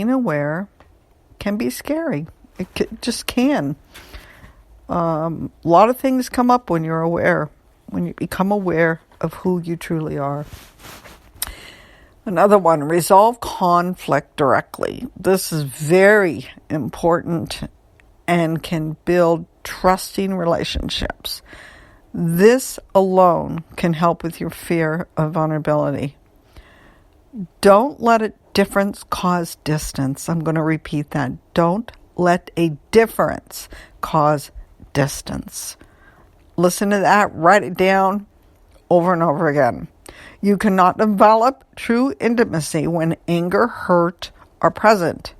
being aware can be scary. Just can. A lot of things come up when you're aware, when you become aware of who you truly are. Another one, resolve conflict directly. This is very important and can build trusting relationships. This alone can help with your fear of vulnerability. Don't let a difference cause distance. I'm going to repeat that. Don't let a difference cause distance. Listen to that. Write it down over and over again. You cannot develop true intimacy when anger, hurt are present.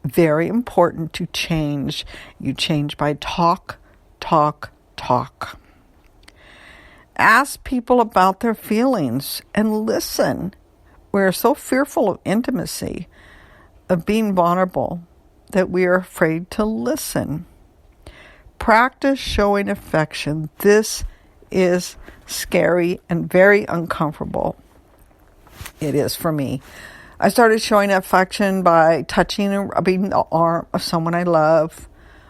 Very important to change. You change by talk. Ask people about their feelings and listen. We're so fearful of intimacy, of being vulnerable, that we are afraid to listen. Practice showing affection. This is scary and very uncomfortable. It is for me. I started showing affection by touching and rubbing the arm of someone I love.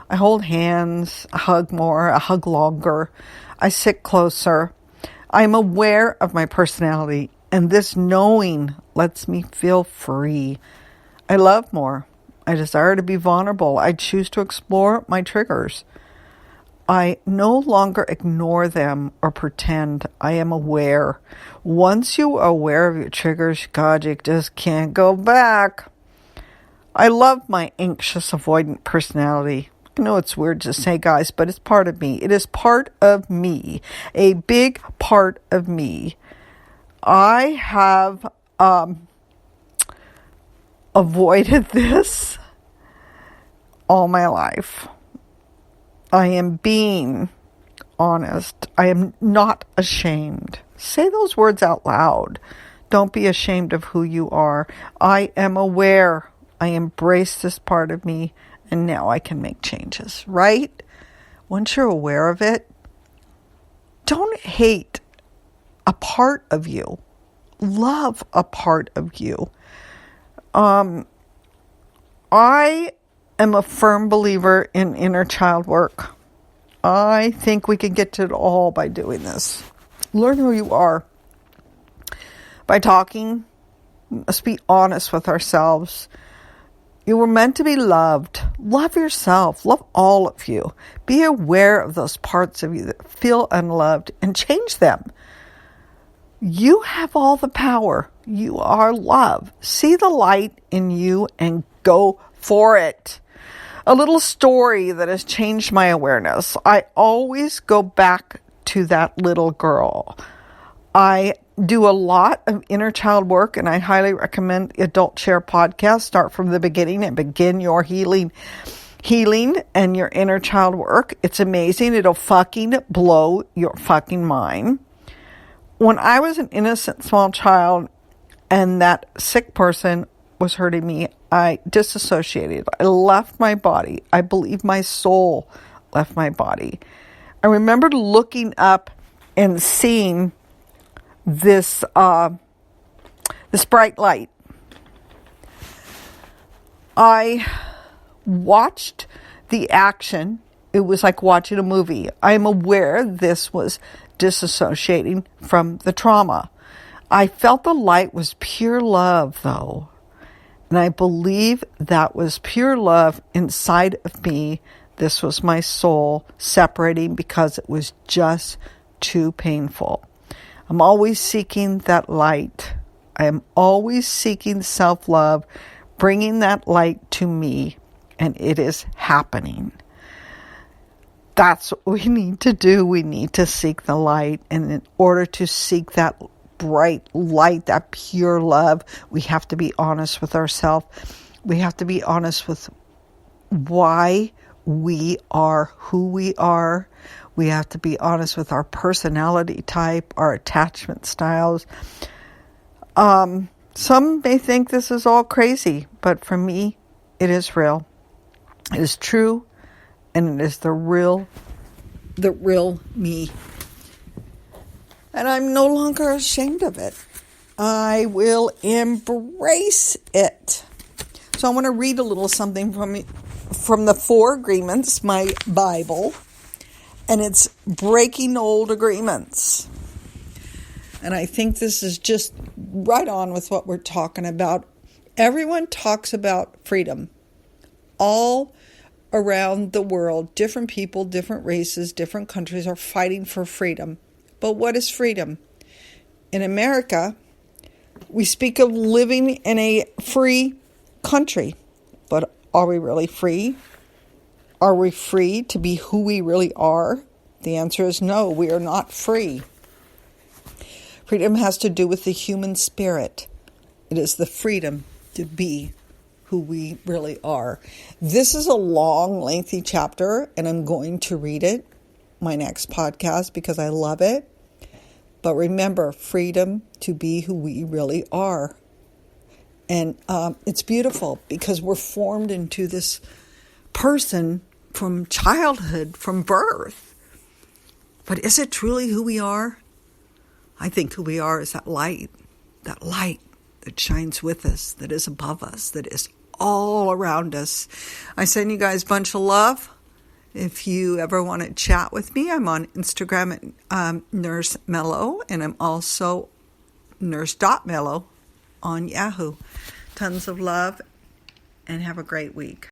I hold hands, I hug more, I hug longer, I sit closer. I am aware of my personality, and this knowing lets me feel free. I love more. I desire to be vulnerable. I choose to explore my triggers. I no longer ignore them or pretend. I am aware. Once you are aware of your triggers, God, you just can't go back. I love my anxious, avoidant personality. I know it's weird to say, guys, but it's part of me. It is part of me. A big part of me. I have avoided this all my life. I am being honest. I am not ashamed. Say those words out loud. Don't be ashamed of who you are. I am aware. I embrace this part of me, and now I can make changes, right? Once you're aware of it, don't hate a part of you. Love a part of you. I am a firm believer in inner child work. I think we can get to it all by doing this. Learn who you are. By talking, let's be honest with ourselves. You were meant to be loved. Love yourself. Love all of you. Be aware of those parts of you that feel unloved and change them. You have all the power. You are love. See the light in you and go for it. A little story that has changed my awareness. I always go back to that little girl. I do a lot of inner child work, and I highly recommend the Adult Share podcast. Start from the beginning and begin your healing and your inner child work. It's amazing. It'll fucking blow your fucking mind. When I was an innocent small child and that sick person was hurting me, I disassociated. I left my body. I believe my soul left my body. I remember looking up and seeing this bright light. I watched the action. It was like watching a movie. I'm aware this was disassociating from the trauma. I felt the light was pure love, though. And I believe that was pure love inside of me. This was my soul separating because it was just too painful. I'm always seeking that light. I am always seeking self-love, bringing that light to me, and it is happening. That's what we need to do. We need to seek the light, and in order to seek that bright light, that pure love, we have to be honest with ourselves. We have to be honest with why we are who we are. We have to be honest with our personality type, our attachment styles. Some may think this is all crazy, but for me, it is real. It is true, and it is the real me. And I'm no longer ashamed of it. I will embrace it. So I want to read a little something from the Four Agreements, my Bible, and it's breaking old agreements. And I think this is just right on with what we're talking about. Everyone talks about freedom. All around the world, different people, different races, different countries are fighting for freedom. But what is freedom? In America, we speak of living in a free country. But are we really free? Are we free to be who we really are? The answer is no, we are not free. Freedom has to do with the human spirit. It is the freedom to be who we really are. This is a long, lengthy chapter, and I'm going to read it, my next podcast, because I love it. But remember, freedom to be who we really are. And it's beautiful because we're formed into this person from childhood, from birth. But is it truly who we are? I think who we are is that light that shines with us, that is above us, that is all around us. I send you guys a bunch of love. If you ever want to chat with me, I'm on Instagram at Nurse Mellow, and I'm also nurse.mellow on Yahoo. Tons of love, and have a great week.